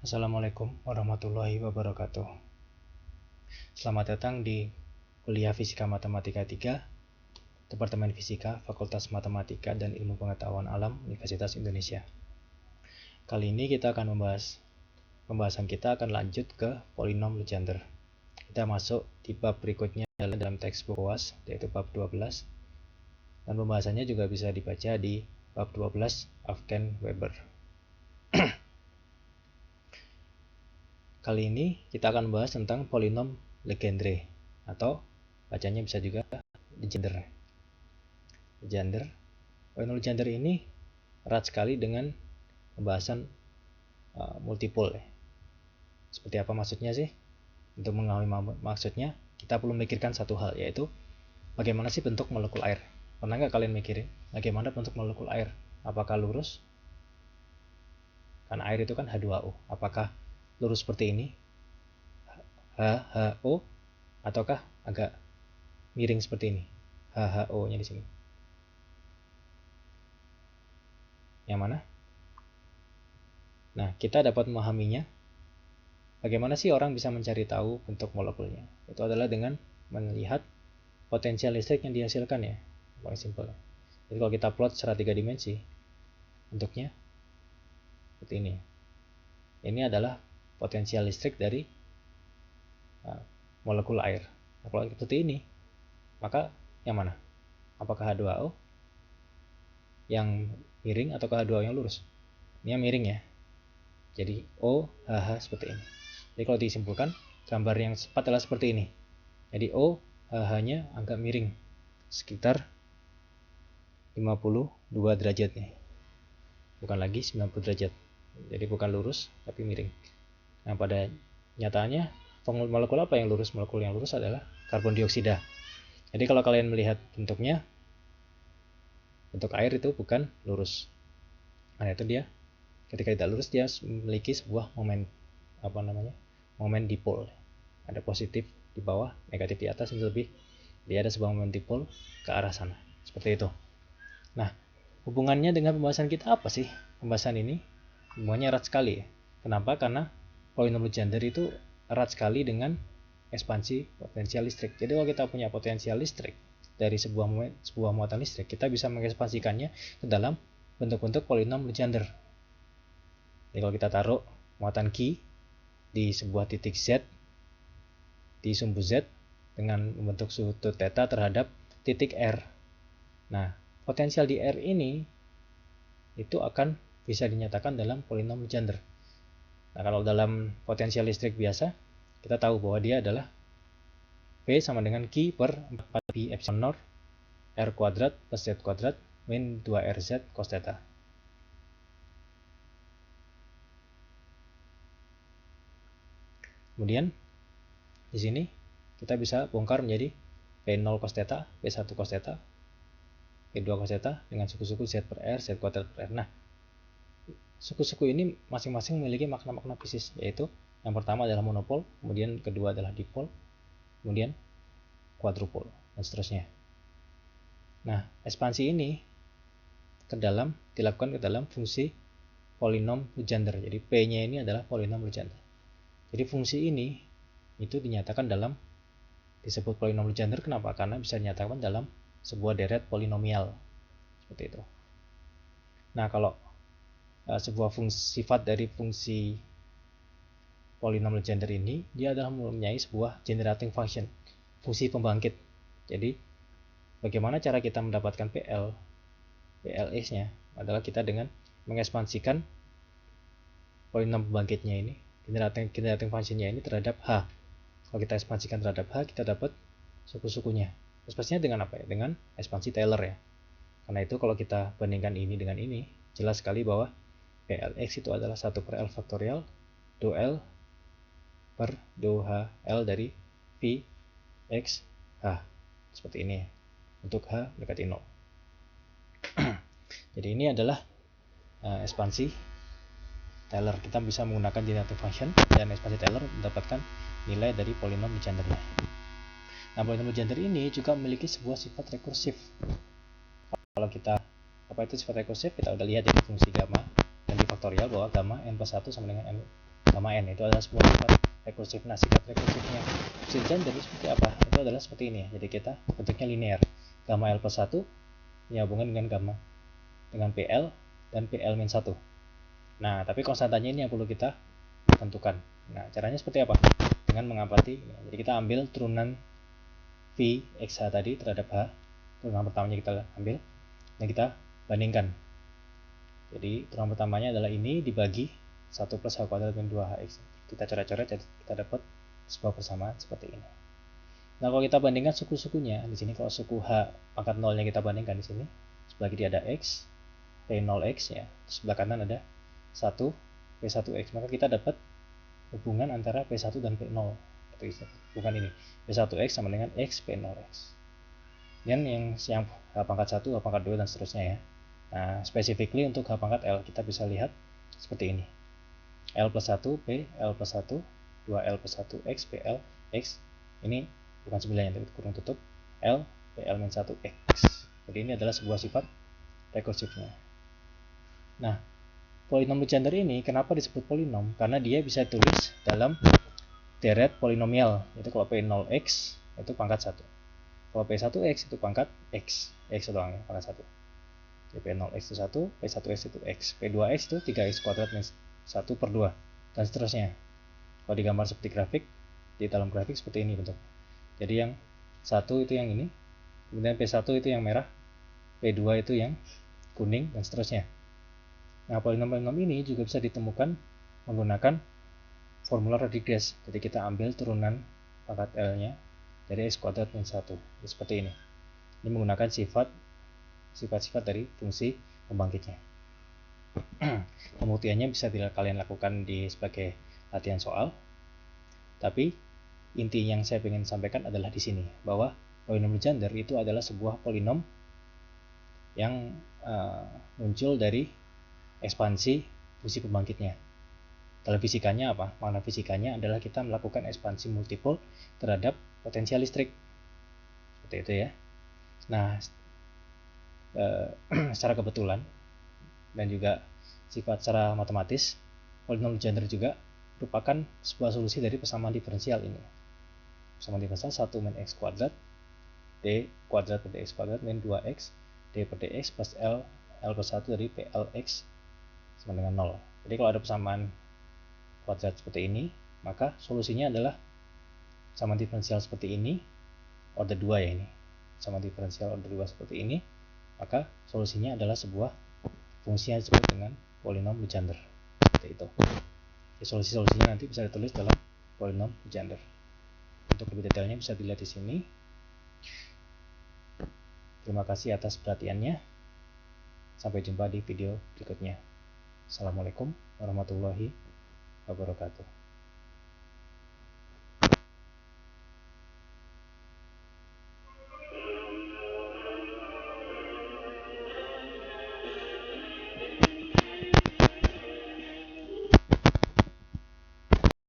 Assalamualaikum warahmatullahi wabarakatuh. Selamat datang di kuliah Fisika Matematika 3, Departemen Fisika, Fakultas Matematika dan Ilmu Pengetahuan Alam, Universitas Indonesia. Kali ini kita akan pembahasan kita akan lanjut ke polinom Legendre. Kita masuk di bab berikutnya dalam textbook UAS, yaitu bab 12. Dan pembahasannya juga bisa dibaca di bab 12 Afken Weber. Kali ini kita akan membahas tentang polinom Legendre, atau bacanya bisa juga Legendre. Polinom Legendre ini erat sekali dengan pembahasan multipole. Seperti apa maksudnya sih? Untuk mengetahui maksudnya, kita perlu memikirkan satu hal, yaitu bagaimana sih bentuk molekul air. Pernah nggak kalian mikirin bagaimana bentuk molekul air? Apakah lurus? Kan air itu kan H2O. Apakah lurus seperti ini, HHO, ataukah agak miring seperti ini, HHO-nya di sini? Yang mana? Nah, kita dapat memahaminya. Bagaimana sih orang bisa mencari tahu bentuk molekulnya? Itu adalah dengan melihat potensial listrik yang dihasilkan, ya, paling simpel. Jadi kalau kita plot secara 3 dimensi, bentuknya seperti ini. Ini adalah potensial listrik dari molekul air. Nah, kalau seperti ini, maka yang mana? Apakah H2O yang miring atau H2O yang lurus? Ini yang miring, ya. Jadi O, HH seperti ini. Jadi kalau disimpulkan, gambar yang tepat adalah seperti ini. Jadi O, HH-nya agak miring, sekitar 52 derajat nih. Bukan lagi 90 derajat. Jadi bukan lurus, tapi miring. Nah, pada nyatanya, molekul apa yang lurus? Molekul yang lurus adalah karbon dioksida. Jadi kalau kalian melihat bentuknya, bentuk air itu bukan lurus. Nah, itu dia. Ketika tidak lurus, dia memiliki sebuah momen dipol. Ada positif di bawah, negatif di atas, lebih dia ada sebuah momen dipol ke arah sana. Seperti itu. Nah, hubungannya dengan pembahasan kita apa sih? Pembahasan ini hubungannya erat sekali, ya. Kenapa? Karena polinom Legendre itu erat sekali dengan ekspansi potensial listrik. Jadi kalau kita punya potensial listrik dari sebuah muatan listrik, kita bisa mengekspansikannya ke dalam bentuk-bentuk polinom Legendre. Jadi kalau kita taruh muatan Q di sebuah titik Z, di sumbu Z, dengan membentuk sudut theta terhadap titik R. Nah, potensial di R ini itu akan bisa dinyatakan dalam polinom Legendre. Nah, kalau dalam potensial listrik biasa, kita tahu bahwa dia adalah P sama dengan Q per 4pi epsilon 0 R kuadrat plus Z kuadrat min 2RZ cos theta. Kemudian di sini kita bisa bongkar menjadi P0 cos theta, P1 cos theta, P2 cos theta dengan suku-suku Z per R, Z kuadrat per R. Nah, suku-suku ini masing-masing memiliki makna-makna fisis, yaitu yang pertama adalah monopol, kemudian kedua adalah dipol, kemudian quadrupol, dan seterusnya. Nah, ekspansi ini dilakukan ke dalam fungsi polinom Legendre. Jadi P-nya ini adalah polinom Legendre. Jadi fungsi ini itu dinyatakan disebut polinom Legendre. Kenapa? Karena bisa dinyatakan dalam sebuah deret polinomial. Seperti itu. Nah, kalau sebuah sifat dari fungsi polinom Legendre ini, dia adalah mempunyai sebuah generating function, fungsi pembangkit. Jadi bagaimana cara kita mendapatkan PLX-nya adalah kita dengan mengekspansikan polinom pembangkitnya ini, generating function-nya ini terhadap H. Kalau kita ekspansikan terhadap H, kita dapat suku-sukunya. Ekspansinya dengan apa, ya? Dengan ekspansi Taylor, ya. Karena itu kalau kita bandingkan ini dengan ini, jelas sekali bahwa PLX itu adalah 1 per L faktorial do L per do H L dari V X H. Seperti ini, ya. Untuk H mendekati 0. Jadi ini adalah ekspansi Taylor. Kita bisa menggunakan generating function dan ekspansi Taylor mendapatkan nilai dari polinom Legendre. Nah, polinom Legendre ini juga memiliki sebuah sifat rekursif. Kalau kita apa itu sifat rekursif, kita udah lihat dari fungsi gamma dan di faktorial bahwa gamma n plus 1 sama dengan n gamma n. Itu adalah sebuah sifat rekursif. Nah, sifat rekursifnya fungsi Legendre seperti apa? Itu adalah seperti ini ya. Jadi kita bentuknya linear. Gamma L plus 1 dihubungkan dengan gamma dengan PL dan PL-1. Nah, tapi konstantanya ini yang perlu kita tentukan. Nah, caranya seperti apa? Dengan mengamati. Jadi kita ambil turunan V XH tadi terhadap H. Turunan pertamanya kita ambil dan kita bandingkan. Jadi turunan pertamanya adalah ini dibagi 1 plus H kuadrat min 2HX. Kita coret-coret, kita dapat sebuah persamaan seperti ini. Nah, kalau kita bandingkan suku-sukunya, di sini kalau suku H pangkat 0-nya kita bandingkan di sini, sebelah kiri ada X, P0X ya, sebelah kanan ada 1 P1X, maka kita dapat hubungan antara P1 dan P0. Bukan ini, P1X sama dengan X P0X. Dan yang H pangkat 1, H pangkat 2 dan seterusnya ya. Nah, specifically untuk H pangkat L kita bisa lihat seperti ini. L plus 1 P, L plus 1, 2L plus 1 X, PL, X. Ini bukan sebelahnya, tapi kurung tutup. L, PL min 1 X. Jadi ini adalah sebuah sifat rekursifnya. Nah, polinom Legendre ini kenapa disebut polinom? Karena dia bisa ditulis dalam deret polinomial. Itu kalau P0X itu pangkat 1. Kalau P1X itu pangkat X. X doang ya, pangkat 1. Jadi P0X itu 1, P1X itu X. P2X itu 3X kuadrat min 1 per 2. Dan seterusnya. Kalau digambar seperti grafik, di dalam grafik seperti ini bentuk. Jadi yang 1 itu yang ini. Kemudian P1 itu yang merah. P2 itu yang kuning dan seterusnya. Nah, polinom-polinom ini juga bisa ditemukan menggunakan formula Radigues. Jadi kita ambil turunan pangkat L-nya dari X kuadrat min 1. Seperti ini. Ini menggunakan sifat-sifat dari fungsi pembangkitnya. Pembuktiannya bisa kalian lakukan di sebagai latihan soal. Tapi inti yang saya ingin sampaikan adalah di sini, bahwa polinom Legendre itu adalah sebuah polinom yang muncul dari ekspansi fungsi pembangkitnya. Dalam fisikanya apa? Makna fisikanya adalah kita melakukan ekspansi multipol terhadap potensial listrik. Seperti itu ya. Nah, secara kebetulan dan juga sifat secara matematis, polinom Legendre juga merupakan sebuah solusi dari persamaan diferensial ini. Persamaan diferensial 1 min X kuadrat D kuadrat per DX kuadrat min 2X D per DX plus L plus 1 dari PLX sama dengan 0. Jadi kalau ada persamaan kuadrat seperti ini, maka solusinya adalah persamaan diferensial seperti ini, order 2 ya ini. Persamaan diferensial order 2 seperti ini, maka solusinya adalah sebuah fungsi yang disebut dengan polinom Legendre. Seperti itu. Solusi-solusinya nanti bisa ditulis dalam polinom Legendre. Untuk lebih detailnya bisa dilihat di sini. Terima kasih atas perhatiannya. Sampai jumpa di video berikutnya. Assalamualaikum warahmatullahi wabarakatuh.